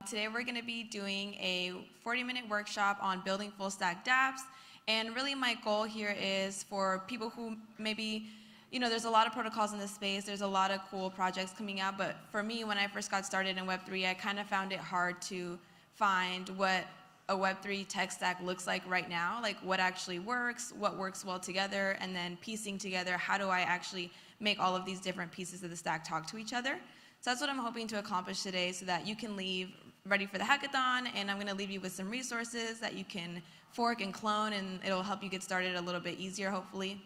Today we're going to be doing a 40-minute workshop on building Fullstack Dapps. And really my goal here is for people who maybe, there's a lot of protocols in this space, there's a lot of cool projects coming out, but for me, when I first got started in Web3, I kind of found it hard to find what a Web3 tech stack looks like right now, like what actually works, what works well together, and then piecing together how do I actually make all of these different pieces of the stack talk to each other. So that's what I'm hoping to accomplish today so that you can leave ready for the hackathon, and I'm going to leave you with some resources that you can fork and clone, and it'll help you get started a little bit easier, hopefully.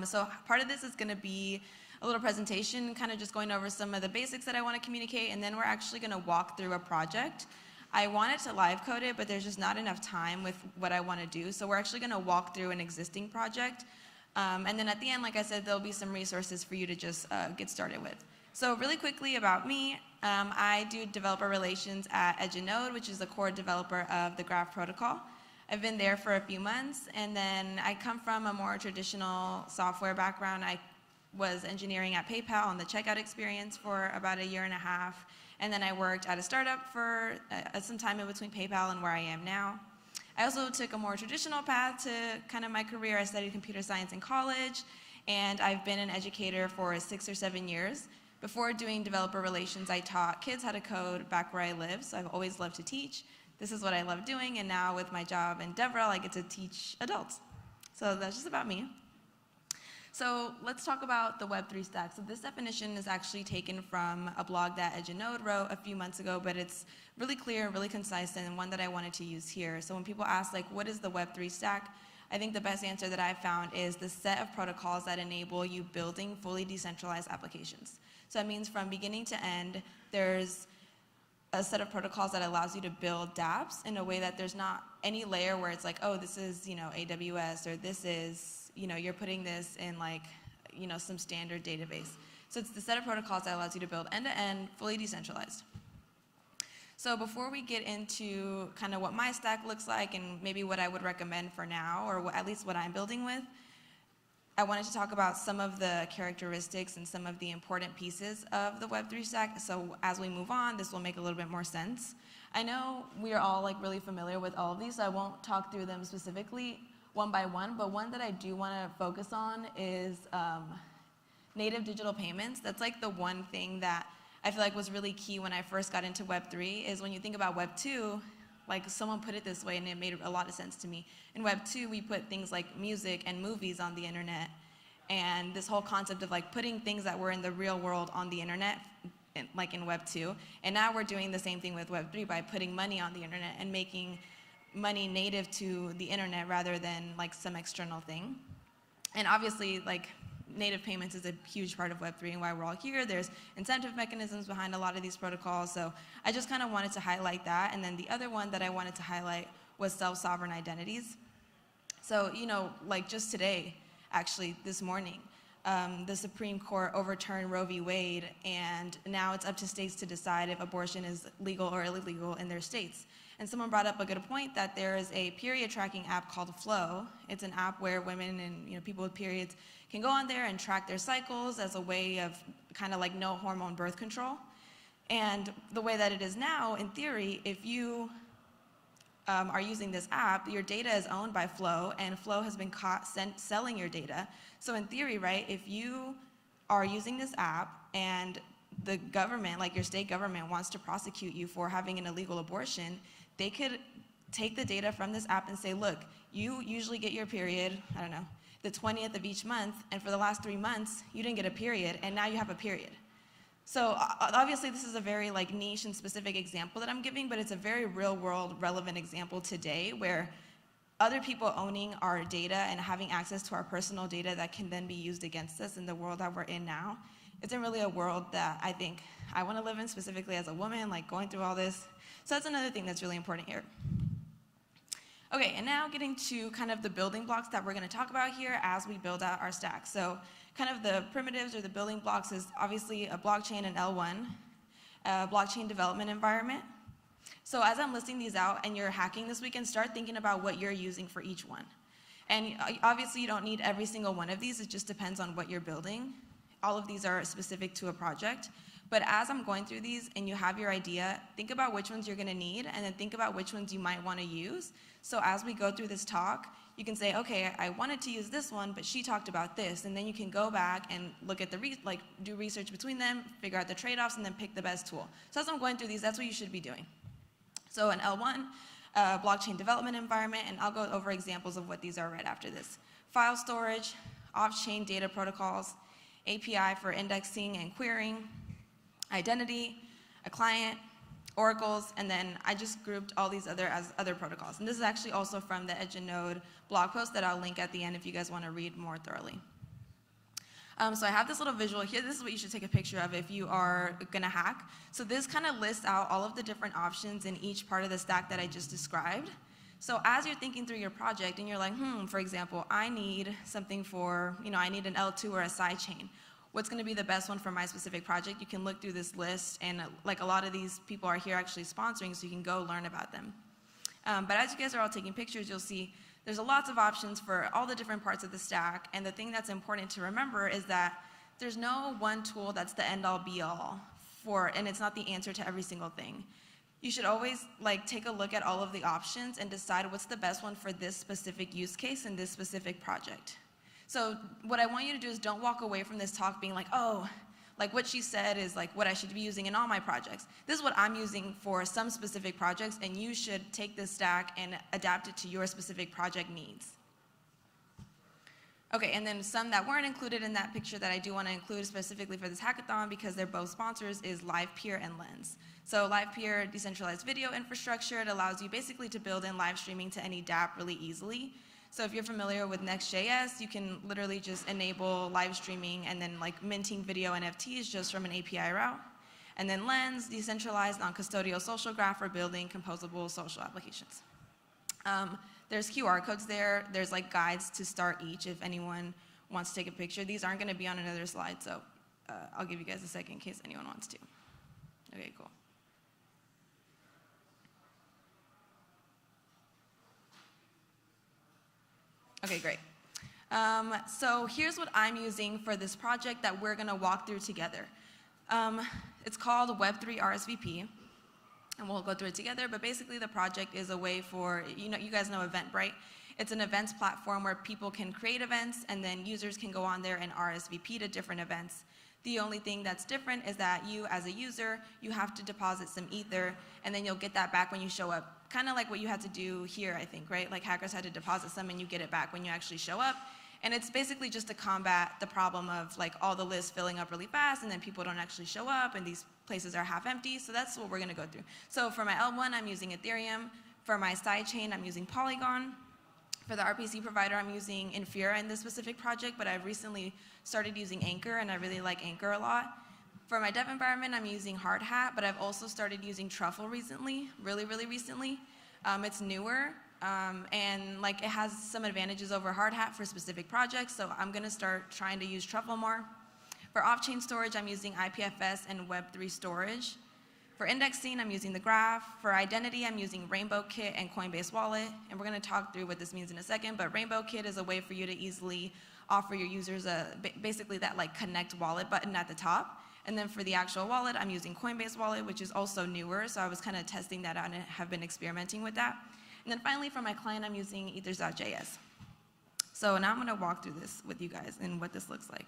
So part of this is going to be a little presentation, kind of just going over some of the basics that I want to communicate, and then we're actually going to walk through a project. I wanted to live code it, but there's just not enough time with what I want to do, so we're actually going to walk through an existing project. And then at the end, like I said, there'll be some resources for you to just get started with. So really quickly about me, I do developer relations at ETHNYC, which is the core developer of the Graph protocol. I've been there for a few months, and then I come from a more traditional software background. I was engineering at PayPal on the checkout experience for about a year and a half, and then I worked at a startup for some time in between PayPal and where I am now. I also took a more traditional path to kind of my career. I studied computer science in college, and I've been an educator for 6 or 7 years. Before doing developer relations, I taught kids how to code back where I live, so I've always loved to teach. This is what I love doing, and now with my job in DevRel, I get to teach adults. So that's just about me. So let's talk about the Web3 stack. So this definition is actually taken from a blog that ETHNYC wrote a few months ago, but it's really clear, really concise, and one that I wanted to use here. So when people ask, like, what is the Web3 stack? I think the best answer that I've found is the set of protocols that enable you building fully decentralized applications. So that means from beginning to end, there's a set of protocols that allows you to build dApps in a way that there's not any layer where it's like, oh, this is, AWS, or this is, you're putting this in like, some standard database. So it's the set of protocols that allows you to build end-to-end, fully decentralized. So before we get into kind of what my stack looks like and maybe what I would recommend for now, or at least what I'm building with, I wanted to talk about some of the characteristics and some of the important pieces of the Web3 stack. So as we move on, this will make a little bit more sense. I know we are all like really familiar with all of these, so I won't talk through them specifically one by one, but one that I do want to focus on is native digital payments. That's like the one thing that I feel like was really key when I first got into Web3, is when you think about Web 2, like someone put it this way and it made a lot of sense to me. In Web 2, we put things like music and movies on the internet, and this whole concept of like putting things that were in the real world on the internet, like in Web 2. And now we're doing the same thing with Web 3 by putting money on the internet and making money native to the internet rather than like some external thing. And obviously, like, native payments is a huge part of Web3 and why we're all here. There's incentive mechanisms behind a lot of these protocols, so I just kind of wanted to highlight that. And then the other one that I wanted to highlight was self-sovereign identities. So, like just today, actually this morning, the Supreme Court overturned Roe v. Wade, and now it's up to states to decide if abortion is legal or illegal in their states. And someone brought up a good point that there is a period tracking app called Flow. It's an app where women and people with periods can go on there and track their cycles as a way of kind of like no hormone birth control. And the way that it is now, in theory, if you are using this app, your data is owned by Flow, and Flow has been caught selling your data. So in theory, right, if you are using this app and the government, like your state government, wants to prosecute you for having an illegal abortion, they could take the data from this app and say, look, you usually get your period, I don't know, the 20th of each month, and for the last 3 months, you didn't get a period, and now you have a period. So obviously this is a very like niche and specific example that I'm giving, but it's a very real world relevant example today where other people owning our data and having access to our personal data that can then be used against us in the world that we're in now isn't really a world that I think I want to live in, specifically as a woman, like going through all this. So that's another thing that's really important here. Okay, and now getting to kind of the building blocks that we're going to talk about here as we build out our stack. So kind of the primitives or the building blocks is obviously a blockchain and L1, a blockchain development environment. So as I'm listing these out and you're hacking this weekend, start thinking about what you're using for each one. And obviously you don't need every single one of these, it just depends on what you're building. All of these are specific to a project. But as I'm going through these and you have your idea, think about which ones you're gonna need and then think about which ones you might wanna use. So as we go through this talk, you can say, okay, I wanted to use this one, but she talked about this. And then you can go back and look at do research between them, figure out the trade-offs, and then pick the best tool. So as I'm going through these, that's what you should be doing. So an L1, blockchain development environment, and I'll go over examples of what these are right after this. File storage, off-chain data protocols, API for indexing and querying, identity, a client, oracles, and then I just grouped all these as other protocols. And this is actually also from the ETHNYC blog post that I'll link at the end if you guys want to read more thoroughly. So I have this little visual here. This is what you should take a picture of if you are going to hack. So this kind of lists out all of the different options in each part of the stack that I just described. So as you're thinking through your project and you're like, for example, I need something for, I need an L2 or a sidechain. What's going to be the best one for my specific project? You can look through this list, and like a lot of these people are here actually sponsoring, so you can go learn about them. But as you guys are all taking pictures, you'll see there's lots of options for all the different parts of the stack, and the thing that's important to remember is that there's no one tool that's the end-all be-all and it's not the answer to every single thing. You should always take a look at all of the options and decide what's the best one for this specific use case and this specific project. So what I want you to do is don't walk away from this talk being like, oh, what she said is what I should be using in all my projects. This is what I'm using for some specific projects, and you should take this stack and adapt it to your specific project needs. Okay, and then some that weren't included in that picture that I do want to include specifically for this hackathon because they're both sponsors is LivePeer and Lens. So LivePeer, decentralized video infrastructure, it allows you basically to build in live streaming to any Dapp really easily. So if you're familiar with Next.js, you can literally just enable live streaming and then minting video NFTs just from an API route. And then Lens, decentralized non-custodial social graph for building composable social applications. There's QR codes there. There's guides to start each if anyone wants to take a picture. These aren't going to be on another slide, so I'll give you guys a second in case anyone wants to. Okay, cool. Okay, great. So here's what I'm using for this project that we're going to walk through together. It's called Web3 RSVP, and we'll go through it together, but basically the project is a way for, you guys know Eventbrite. It's an events platform where people can create events, and then users can go on there and RSVP to different events. The only thing that's different is that you, as a user, you have to deposit some Ether, and then you'll get that back when you show up. Kind of like what you had to do here, I think, right? Hackers had to deposit some, and you get it back when you actually show up. And it's basically just to combat the problem of all the lists filling up really fast, and then people don't actually show up, and these places are half empty. So that's what we're going to go through. So for my L1, I'm using Ethereum. For my sidechain, I'm using Polygon. For the RPC provider, I'm using Infura in this specific project, but I've recently started using Anchor, and I really like Anchor a lot. For my dev environment, I'm using Hardhat, but I've also started using Truffle recently, really recently. It's newer, and it has some advantages over Hardhat for specific projects, so I'm going to start trying to use Truffle more. For off-chain storage, I'm using IPFS and Web3 storage. For indexing, I'm using the Graph. For identity, I'm using RainbowKit and Coinbase Wallet, and we're going to talk through what this means in a second, but RainbowKit is a way for you to easily offer your users basically that connect wallet button at the top. And then for the actual wallet, I'm using Coinbase Wallet, which is also newer, so I was kind of testing that out and have been experimenting with that. And then finally, for my client, I'm using ethers.js. So now I'm going to walk through this with you guys and what this looks like.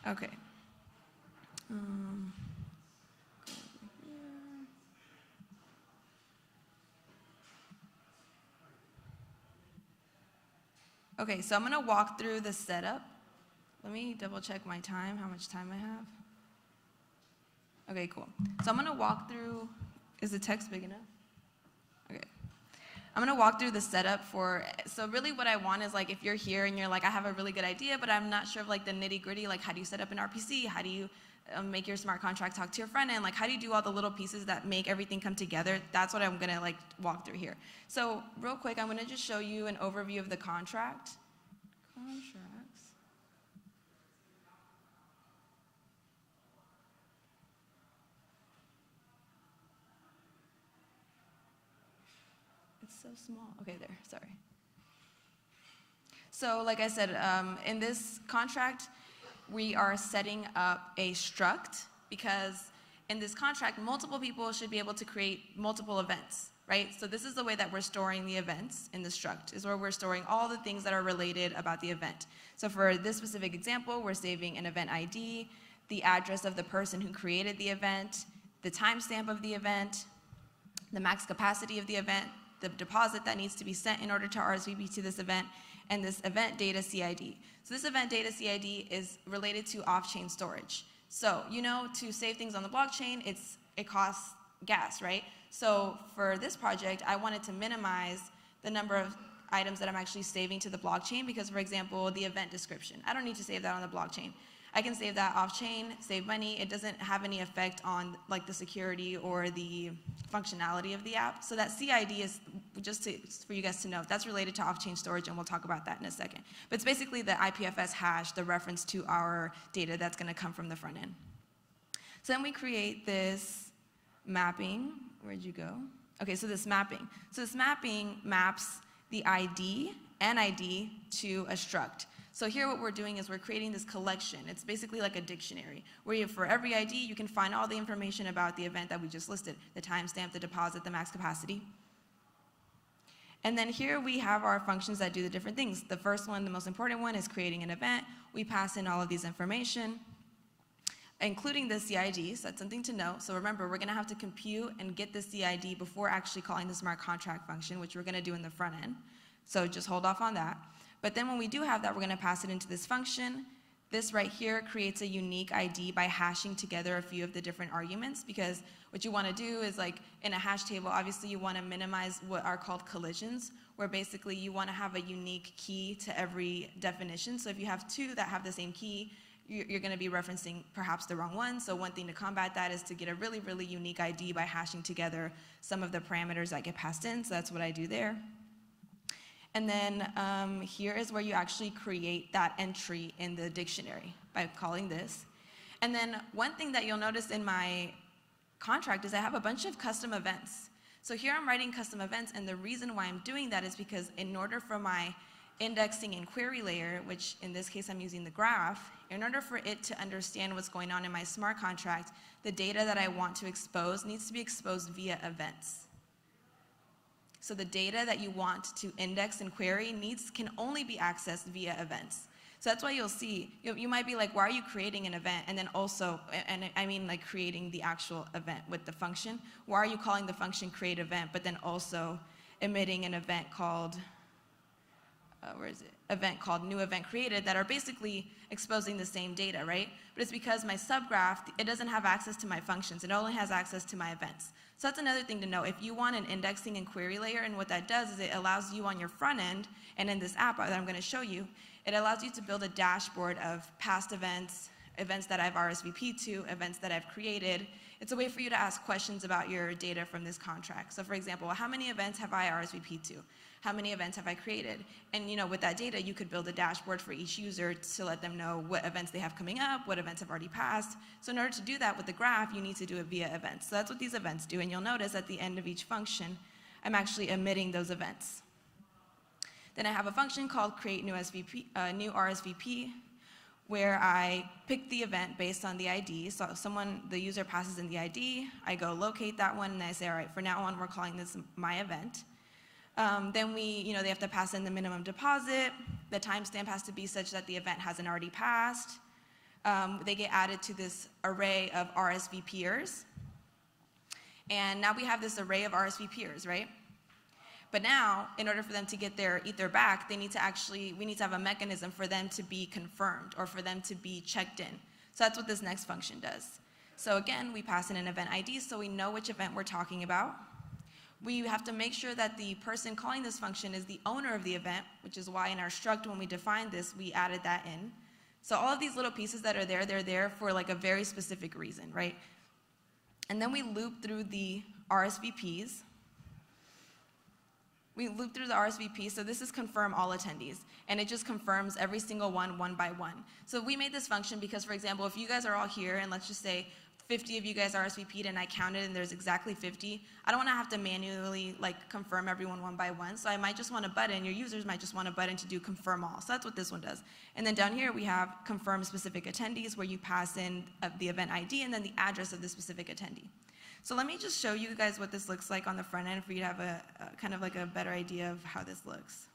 Okay. Okay, so I'm going to walk through the setup. Let me double check my time, how much time I have. Okay, cool. So I'm going to walk through, is the text big enough? Okay. I'm going to walk through the setup so really what I want is if you're here and you're I have a really good idea, but I'm not sure of the nitty gritty, how do you set up an RPC? How do you make your smart contract talk to your front end. Like, how do you do all the little pieces that make everything come together? That's what I'm gonna like walk through here. So real quick, I'm gonna just show you an overview of the contract. Contracts. It's so small. Okay, there, sorry. So like I said, in this contract, we are setting up a struct because in this contract, multiple people should be able to create multiple events, right? So this is the way that we're storing the events in the struct, is where we're storing all the things that are related about the event. So for this specific example, we're saving an event ID, the address of the person who created the event, the timestamp of the event, the max capacity of the event, the deposit that needs to be sent in order to RSVP to this event, and this event data CID. So this event data CID is related to off-chain storage. So, you know, to save things on the blockchain, it costs gas, right? So for this project, I wanted to minimize the number of items that I'm actually saving to the blockchain because, for example, the event description, I don't need to save that on the blockchain. I can save that off-chain, save money. It doesn't have any effect on like the security or the functionality of the app. So that CID is, just for you guys to know, that's related to off-chain storage, and we'll talk about that in a second. But it's basically the IPFS hash, the reference to our data that's gonna come from the front end. So then we create this mapping. Where'd you go? Okay, so this mapping. So this mapping maps the ID, NID, to a struct. So here what we're doing is we're creating this collection. It's basically like a dictionary, where for every ID, you can find all the information about the event that we just listed, the timestamp, the deposit, the max capacity. And then here we have our functions that do the different things. The first one, the most important one, is creating an event. We pass in all of these information, including the CID, so that's something to know. So remember, we're gonna have to compute and get the CID before actually calling the smart contract function, which we're gonna do in the front end. So just hold off on that. But then when we do have that, we're gonna pass it into this function. This right here creates a unique ID by hashing together a few of the different arguments, because what you wanna do is, like in a hash table, obviously you wanna minimize what are called collisions, where basically you wanna have a unique key to every definition. So if you have two that have the same key, you're gonna be referencing perhaps the wrong one. So one thing to combat that is to get a really, really unique ID by hashing together some of the parameters that get passed in. So that's what I do there. And then here is where you actually create that entry in the dictionary by calling this. And then one thing that you'll notice in my contract is I have a bunch of custom events. So here I'm writing custom events, and the reason why I'm doing that is because in order for my indexing and query layer, which in this case I'm using the graph, in order for it to understand what's going on in my smart contract, the data that I want to expose needs to be exposed via events. So the data that you want to index and query can only be accessed via events. So that's why you'll see, you might be like, why are you creating an event? And then also, and I mean like creating the actual event with the function. Why are you calling the function create event, but then also emitting an event called, event called new event created, that are basically exposing the same data, right? But it's because my subgraph, it doesn't have access to my functions. It only has access to my events. So that's another thing to know. If you want an indexing and query layer, and what that does is it allows you on your front end, and in this app that I'm gonna show you, it allows you to build a dashboard of past events, events that I've RSVP'd to, events that I've created. It's a way for you to ask questions about your data from this contract. So for example, how many events have I RSVP'd to? How many events have I created? And with that data, you could build a dashboard for each user to let them know what events they have coming up, what events have already passed. So in order to do that with the graph, you need to do it via events. So that's what these events do. And you'll notice at the end of each function, I'm actually emitting those events. Then I have a function called create new RSVP, where I pick the event based on the ID. So the user passes in the ID, I go locate that one, and I say, all right, for now on, we're calling this my event. Then they have to pass in the minimum deposit. The timestamp has to be such that the event hasn't already passed. They get added to this array of RSVPers. And now we have this array of RSVPers, right? But now, in order for them to get their ether back, we need to have a mechanism for them to be confirmed or for them to be checked in. So that's what this next function does. So again, we pass in an event ID so we know which event we're talking about. We have to make sure that the person calling this function is the owner of the event, which is why in our struct, when we defined this, we added that in. So all of these little pieces that are there, they're there for like a very specific reason, right? And then we loop through the RSVPs. So this is confirm all attendees, and it just confirms every single one by one. So we made this function because, for example, if you guys are all here, and let's just say 50 of you guys RSVP'd and I counted and there's exactly 50, I don't want to have to manually like confirm everyone one by one, so I might just want a button, your users might just want a button to do confirm all, so that's what this one does. And then down here we have confirm specific attendees, where you pass in the event ID and then the address of the specific attendee. So let me just show you guys what this looks like on the front end for you to have a kind of like a better idea of how this looks.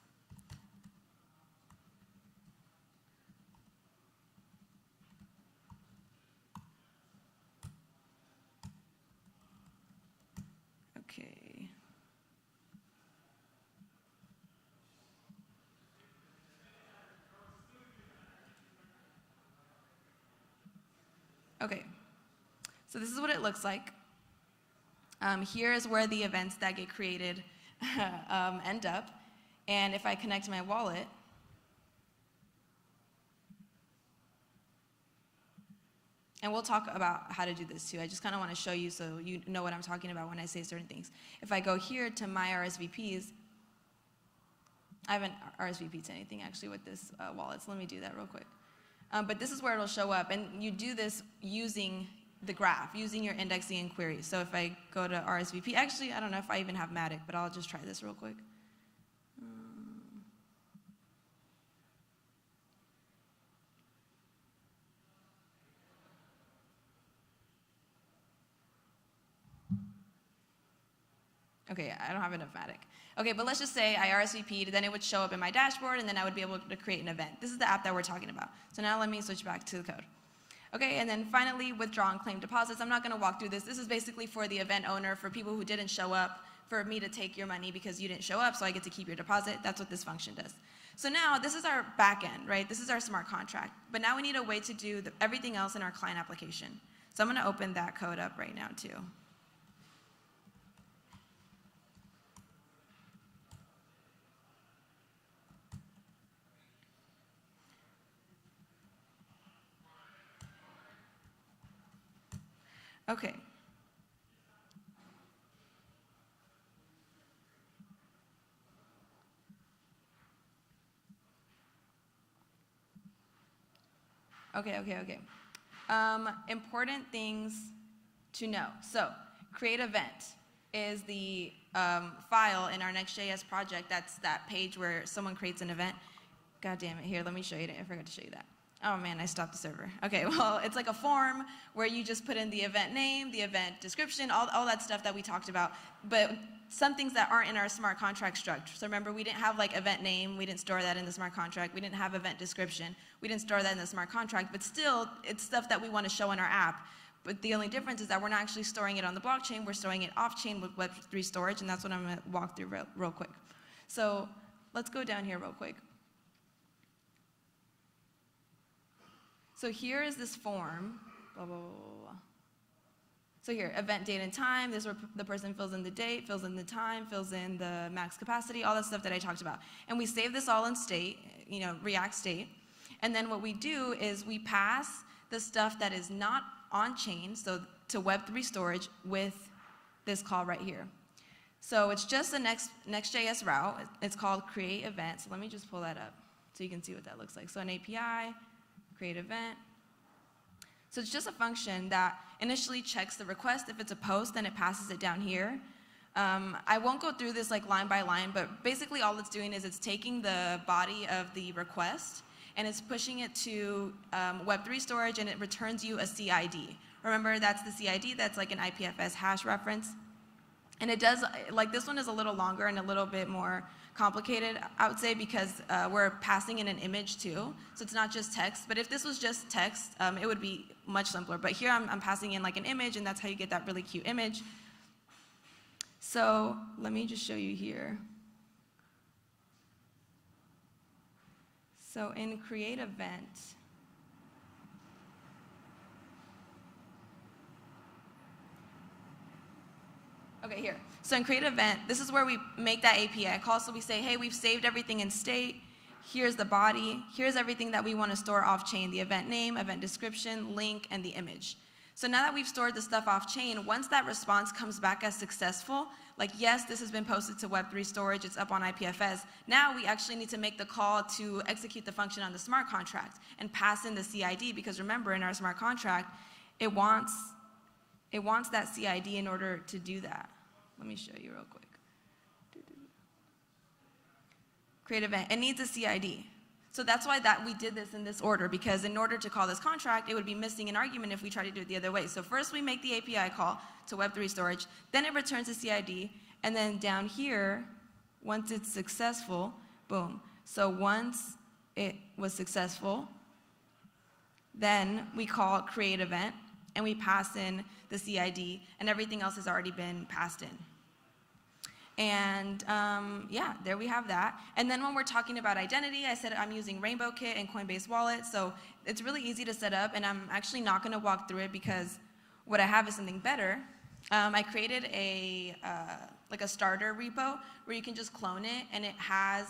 Okay. Okay. So this is what it looks like. Here is where the events that get created end up. And if I connect my wallet, and we'll talk about how to do this too. I just kind of want to show you so you know what I'm talking about when I say certain things. If I go here to my RSVPs, I haven't RSVP'd to anything actually with this wallet, so let me do that real quick. But this is where it'll show up, and you do this using the graph, using your indexing and queries. So if I go to RSVP, actually, I don't know if I even have Matic, but I'll just try this real quick. Okay, I don't have enough Matic. Okay, but let's just say I RSVP'd, then it would show up in my dashboard, and then I would be able to create an event. This is the app that we're talking about. So now let me switch back to the code. Okay, and then finally, withdraw and claim deposits. I'm not going to walk through this. This is basically for the event owner, for people who didn't show up, for me to take your money because you didn't show up, so I get to keep your deposit. That's what this function does. So now, this is our back end, right? This is our smart contract. But now we need a way to do everything else in our client application. So I'm going to open that code up right now, too. Okay. Okay. Important things to know. So, create event is the file in our Next.js project. That's that page where someone creates an event. God damn it, here, let me show you. I forgot to show you that. Oh man, I stopped the server. Okay, well, it's like a form where you just put in the event name, the event description, all that stuff that we talked about, but some things that aren't in our smart contract structure. So remember, we didn't have like event name, we didn't store that in the smart contract, we didn't have event description, we didn't store that in the smart contract, but still, it's stuff that we want to show in our app. But the only difference is that we're not actually storing it on the blockchain, we're storing it off-chain with Web3 storage, and that's what I'm going to walk through real quick. So let's go down here real quick. So here is this form, blah, blah, blah, blah. So here, event date and time, this is where the person fills in the date, fills in the time, fills in the max capacity, all that stuff that I talked about. And we save this all in state, React state. And then what we do is we pass the stuff that is not on chain, so to Web3 storage with this call right here. So it's just the Next.js route. It's called create event. So let me just pull that up so you can see what that looks like. So an API, create event. So it's just a function that initially checks the request. If it's a post, then it passes it down here. I won't go through this like line by line, but basically all it's doing is it's taking the body of the request and it's pushing it to Web3 storage, and it returns you a CID. Remember, that's the CID, that's like an IPFS hash reference. And it does, like this one is a little longer and a little bit more complicated, I would say, because we're passing in an image too. So it's not just text, but if this was just text, it would be much simpler. But here I'm passing in like an image, and that's how you get that really cute image. So let me just show you here. So in create event, okay, here. So in create event, this is where we make that API call. So we say, hey, we've saved everything in state. here's the body, here's everything that we want to store off-chain, the event name, event description, link, and the image. So now that we've stored the stuff off-chain, once that response comes back as successful, like yes, this has been posted to Web3 storage, it's up on IPFS, now we actually need to make the call to execute the function on the smart contract and pass in the CID, because remember, in our smart contract, it wants that CID in order to do that. Let me show you real quick. Create event, it needs a CID. So that's why we did this in this order, because in order to call this contract, it would be missing an argument if we try to do it the other way. So first we make the API call to Web3 storage, then it returns a CID, and then down here, once it's successful, boom. So once it was successful, then we call create event, and we pass in the CID, and everything else has already been passed in. And yeah, there we have that. And then when we're talking about identity, I said I'm using RainbowKit and Coinbase Wallet, so it's really easy to set up, and I'm actually not going to walk through it because what I have is something better. I created like a starter repo where you can just clone it, and it has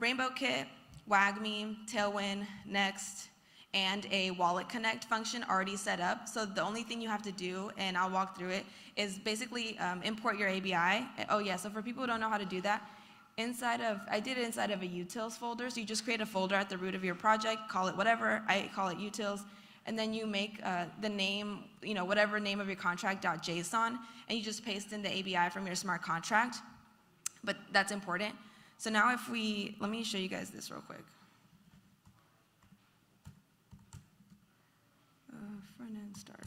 RainbowKit, WagMe, Tailwind, Next, and a wallet connect function already set up. So the only thing you have to do, and I'll walk through it, is basically import your ABI. Oh yeah, so for people who don't know how to do that, I did it inside of a utils folder. So you just create a folder at the root of your project, call it whatever, I call it utils, and then you make the name, whatever name of your contract.json, and you just paste in the ABI from your smart contract. But that's important. So now let me show you guys this real quick. Front-end starter.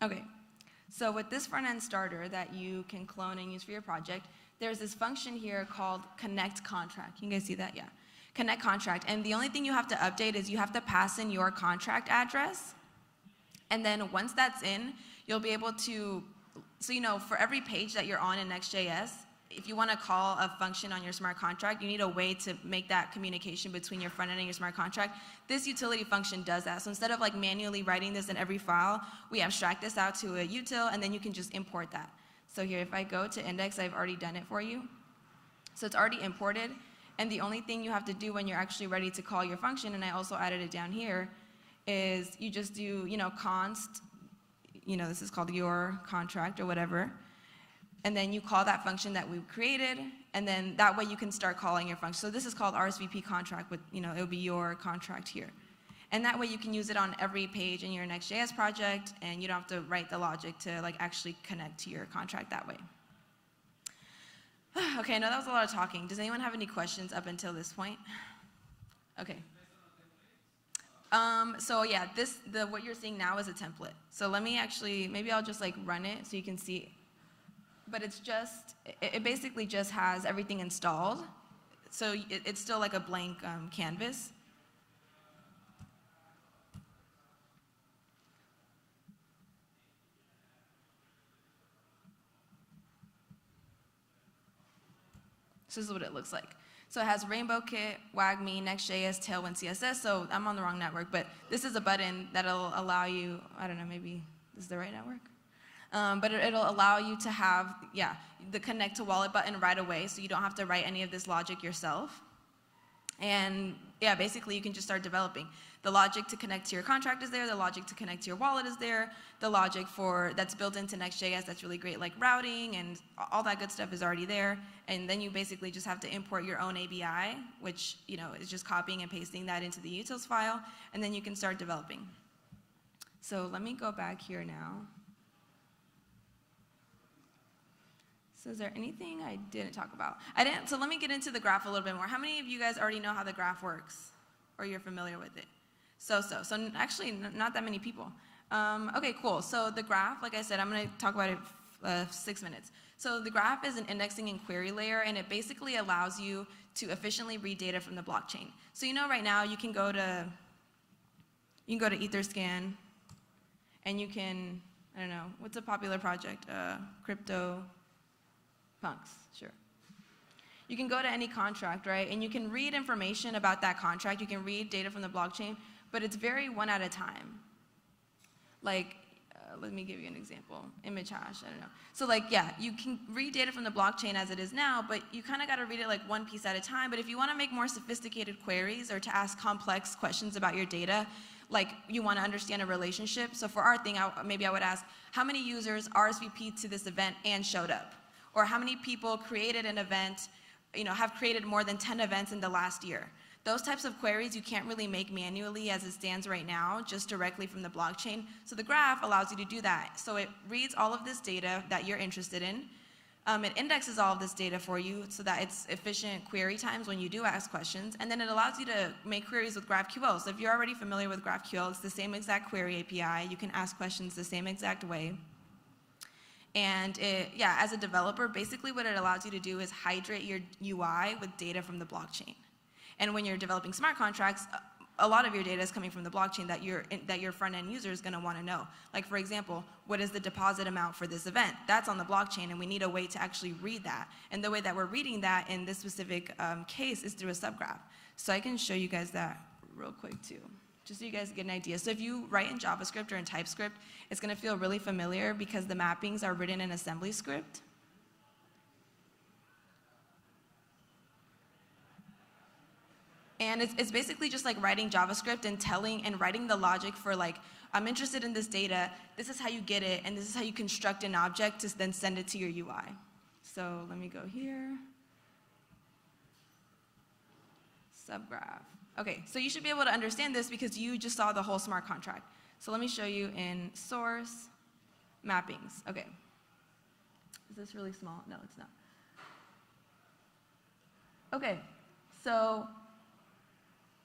Okay, so with this front-end starter that you can clone and use for your project, there's this function here called connect contract. Can you guys see that? Yeah. Connect contract. And the only thing you have to update is you have to pass in your contract address. And then once that's in, you'll be able to, so for every page that you're on in Next.js, if you want to call a function on your smart contract, you need a way to make that communication between your front end and your smart contract. This utility function does that. So instead of like manually writing this in every file, we abstract this out to a util, and then you can just import that. So here, if I go to index, I've already done it for you. So it's already imported. And the only thing you have to do when you're actually ready to call your function, and I also added it down here, is you just do, const, this is called your contract or whatever, and then you call that function that we've created, and then that way you can start calling your function. So this is called RSVP contract, but it'll be your contract here. And that way you can use it on every page in your Next.js project, and you don't have to write the logic to actually connect to your contract that way. Okay, I know that was a lot of talking. Does anyone have any questions up until this point? Okay. So yeah, what you're seeing now is a template. So let me maybe I'll just run it so you can see. But it basically just has everything installed. So it's still like a blank canvas. This is what it looks like. So it has RainbowKit, WagMe, Next.js, Tailwind, CSS. So I'm on the wrong network, but this is a button that'll allow you, I don't know, maybe this is the right network? But it'll allow you to have, the connect to wallet button right away, so you don't have to write any of this logic yourself. And yeah, basically you can just start developing. The logic to connect to your contract is there, the logic to connect to your wallet is there, the logic that's built into Next.js that's really great, like routing and all that good stuff is already there. And then you basically just have to import your own ABI, which is just copying and pasting that into the utils file, and then you can start developing. So let me go back here now. So is there anything I didn't talk about? So let me get into the graph a little bit more. How many of you guys already know how the graph works? Or you're familiar with it? So actually not that many people. Okay, cool. So the graph, like I said, I'm gonna talk about it 6 minutes. So the graph is an indexing and query layer, and it basically allows you to efficiently read data from the blockchain. So right now you can go to Etherscan, and you can, I don't know, what's a popular project? Crypto Punks, sure. you can go to any contract, right? And you can read information about that contract. You can read data from the blockchain, but it's very one at a time. Like, let me give you an example. Image hash, I don't know. So like, yeah, you can read data from the blockchain as it is now, but you kind of got to read it like one piece at a time. But if you want to make more sophisticated queries or to ask complex questions about your data, like you want to understand a relationship. So for our thing, maybe I would ask, how many users RSVP'd to this event and showed up? Or how many people created an event, have created more than 10 events in the last year? Those types of queries you can't really make manually as it stands right now, just directly from the blockchain. So the graph allows you to do that. So it reads all of this data that you're interested in. It indexes all of this data for you so that it's efficient query times when you do ask questions. And then it allows you to make queries with GraphQL. So if you're already familiar with GraphQL, it's the same exact query API. You can ask questions the same exact way. And as a developer, basically what it allows you to do is hydrate your UI with data from the blockchain. And when you're developing smart contracts, a lot of your data is coming from the blockchain that your front-end user is going to want to know. Like, for example, what is the deposit amount for this event? That's on the blockchain, and we need a way to actually read that. And the way that we're reading that in this specific case is through a subgraph. So I can show you guys that real quick, too, just so you guys get an idea. So if you write in JavaScript or in TypeScript, it's going to feel really familiar because the mappings are written in assembly script. And it's basically just like writing JavaScript and writing the logic for like, I'm interested in this data, this is how you get it, and this is how you construct an object to then send it to your UI. So let me go here. Subgraph. Okay, so you should be able to understand this because you just saw the whole smart contract. So let me show you in source mappings. Okay. Is this really small? No, it's not. Okay, so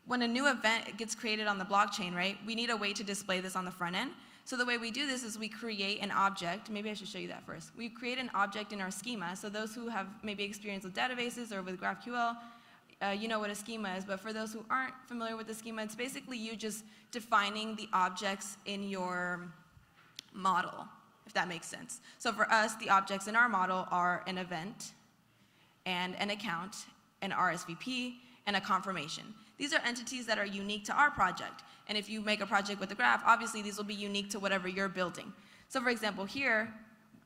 when a new event gets created on the blockchain, right, we need a way to display this on the front end. So the way we do this is we create an object. Maybe I should show you that first. We create an object in our schema. So those who have maybe experience with databases or with GraphQL, you know what a schema is. But for those who aren't familiar with the schema, it's basically you just defining the objects in your model, if that makes sense. So for us, the objects in our model are an event and an account, an RSVP, and a confirmation. These are entities that are unique to our project. And if you make a project with a graph, obviously these will be unique to whatever you're building. So for example, here,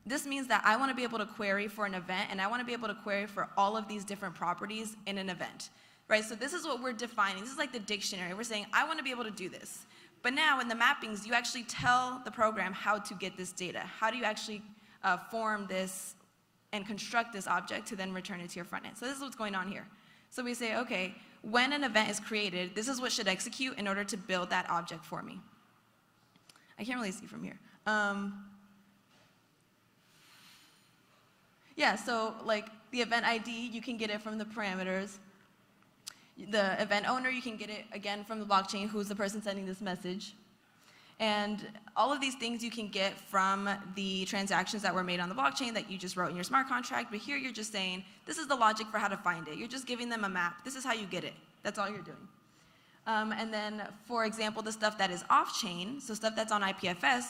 this means that I want to be able to query for an event, and I want to be able to query for all of these different properties in an event, right? So this is what we're defining. This is like the dictionary. We're saying, I want to be able to do this. But now in the mappings, you actually tell the program how to get this data. How do you actually form this and construct this object to then return it to your front end? So this is what's going on here. So we say, okay, when an event is created, this is what should execute in order to build that object for me. I can't really see from here. Yeah, so like the event ID, you can get it from the parameters. The event owner, you can get it again from the blockchain, who's the person sending this message. And all of these things you can get from the transactions that were made on the blockchain that you just wrote in your smart contract. But here you're just saying, this is the logic for how to find it. You're just giving them a map. This is how you get it. That's all you're doing. And then, for example, the stuff that is off-chain, so stuff that's on IPFS,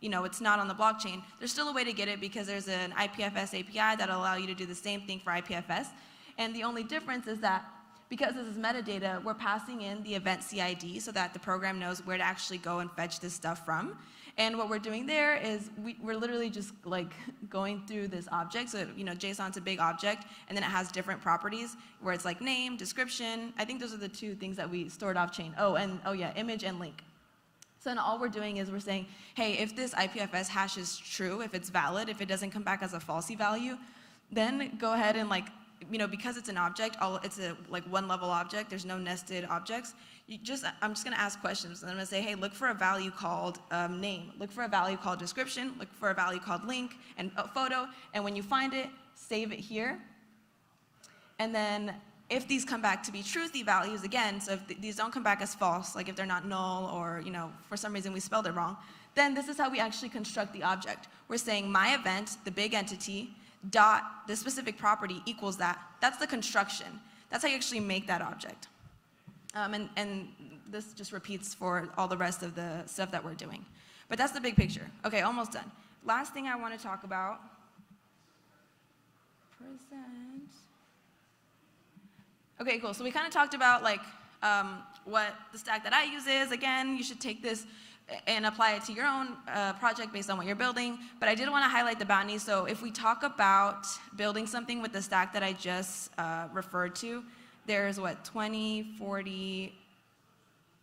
it's not on the blockchain. There's still a way to get it because there's an IPFS API that'll allow you to do the same thing for IPFS. And the only difference is that because this is metadata, we're passing in the event CID so that the program knows where to actually go and fetch this stuff from. And what we're doing there is we're literally just like going through this object. So, JSON's a big object, and then it has different properties where it's like name, description. I think those are the two things that we stored off chain. Image and link. So then all we're doing is we're saying, hey, if this IPFS hash is true, if it's valid, if it doesn't come back as a falsy value, then go ahead and because it's an object, it's a one level object, there's no nested objects, I'm just gonna ask questions, and I'm gonna say, hey, look for a value called name, look for a value called description, look for a value called link and photo, and when you find it, save it here. And then if these come back to be truthy values, again, so if these don't come back as false, like if they're not null or for some reason we spelled it wrong, then this is how we actually construct the object. We're saying my event, the big entity, dot the specific property equals that. That's the construction. That's how you actually make that object. And this just repeats for all the rest of the stuff that we're doing. But that's the big picture. Okay, almost done. Last thing I want to talk about. Present. Okay, cool. So we kind of talked about like what the stack that I use is. Again, you should take this and apply it to your own project based on what you're building. But I did want to highlight the bounties. So if we talk about building something with the stack that I just referred to, there's what, 20, 40,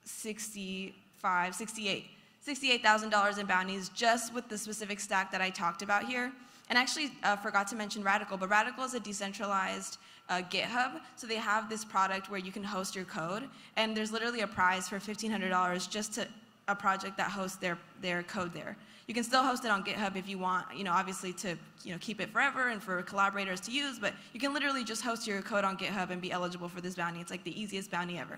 65, 68. $68,000 in bounties just with the specific stack that I talked about here. And actually forgot to mention Radical, but Radical is a decentralized GitHub. So they have this product where you can host your code, and there's literally a prize for $1,500 just to a project that hosts their code there. You can still host it on GitHub if you want, obviously to keep it forever and for collaborators to use, but you can literally just host your code on GitHub and be eligible for this bounty. It's like the easiest bounty ever.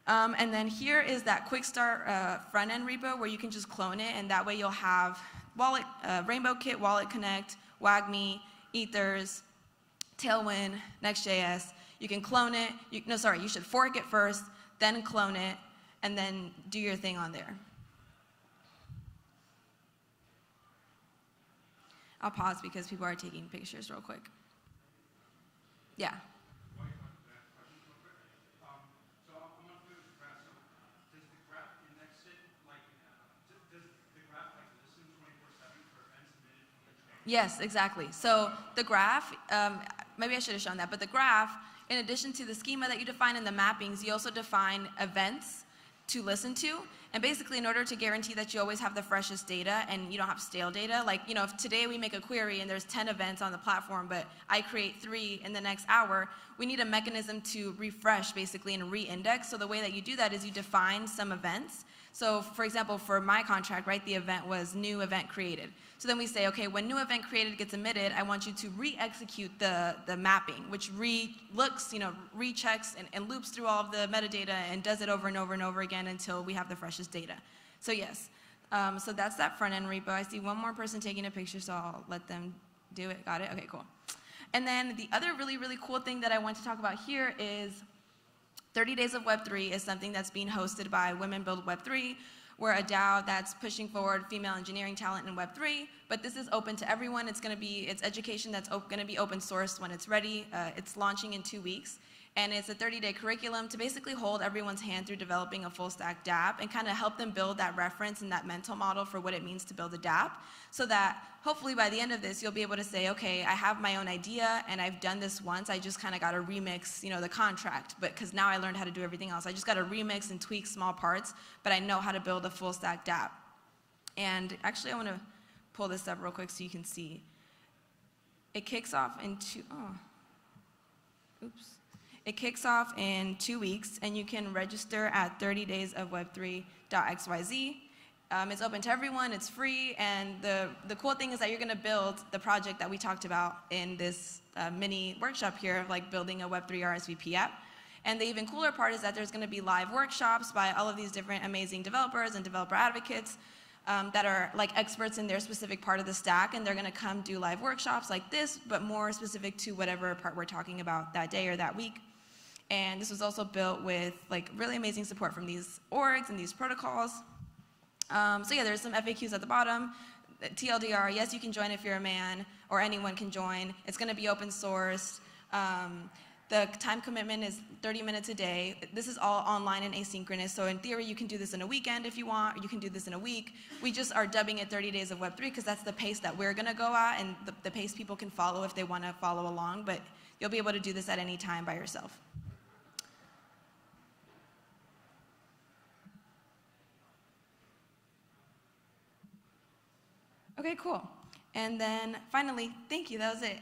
And then here is that quick start front-end repo where you can just clone it, and that way you'll have Wallet, Rainbow Kit, Wallet Connect, WAGMI, Ethers, Tailwind, Next.js. You can clone it. You should fork it first, then clone it, and then do your thing on there. I'll pause because people are taking pictures real quick. Yeah. Yes, exactly. So the graph, maybe I should have shown that, but the graph, in addition to the schema that you define in the mappings, you also define events to listen to. And basically, in order to guarantee that you always have the freshest data and you don't have stale data, like, if today we make a query and there's 10 events on the platform, but I create 3 in the next hour, we need a mechanism to refresh, basically, and re-index. So the way that you do that is you define some events. So, for example, for my contract, right, the event was new event created. So then we say, okay, when new event created gets emitted, I want you to re-execute the mapping, which re-looks, rechecks and loops through all of the metadata and does it over and over and over again until we have the freshest data. So yes, so that's that front-end repo. I see one more person taking a picture, so I'll let them do it. Got it? Okay, cool. And then the other really, really cool thing that I want to talk about here is 30 Days of Web3 is something that's being hosted by Women Build Web3. We're a DAO that's pushing forward female engineering talent in Web3, but this is open to everyone. It's education that's going to be open source when it's ready. It's launching in 2 weeks, and it's a 30-day curriculum to basically hold everyone's hand through developing a full stack dApp and kind of help them build that reference and that mental model for what it means to build a dApp, so that hopefully by the end of this, you'll be able to say, okay, I have my own idea and I've done this once. I just kind of got to remix, the contract, but because now I learned how to do everything else. I just got to remix and tweak small parts, but I know how to build a full stack dApp. And actually, I want to pull this up real quick so you can see. It kicks off in It kicks off in 2 weeks, and you can register at 30daysofweb3.xyz. It's open to everyone, it's free, and the cool thing is that you're going to build the project that we talked about in this mini workshop here, like building a Web3 RSVP app. And the even cooler part is that there's going to be live workshops by all of these different amazing developers and developer advocates that are like experts in their specific part of the stack, and they're going to come do live workshops like this, but more specific to whatever part we're talking about that day or that week. And this was also built with like really amazing support from these orgs and these protocols. So yeah, there's some FAQs at the bottom. TLDR, yes, you can join if you're a man, or anyone can join. It's going to be open source. The time commitment is 30 minutes a day. This is all online and asynchronous, so in theory, you can do this in a weekend if you want, or you can do this in a week. We just are dubbing it 30 Days of Web3 because that's the pace that we're going to go at, and the pace people can follow if they want to follow along, but you'll be able to do this at any time by yourself. Okay, cool. And then finally, thank you, that was it.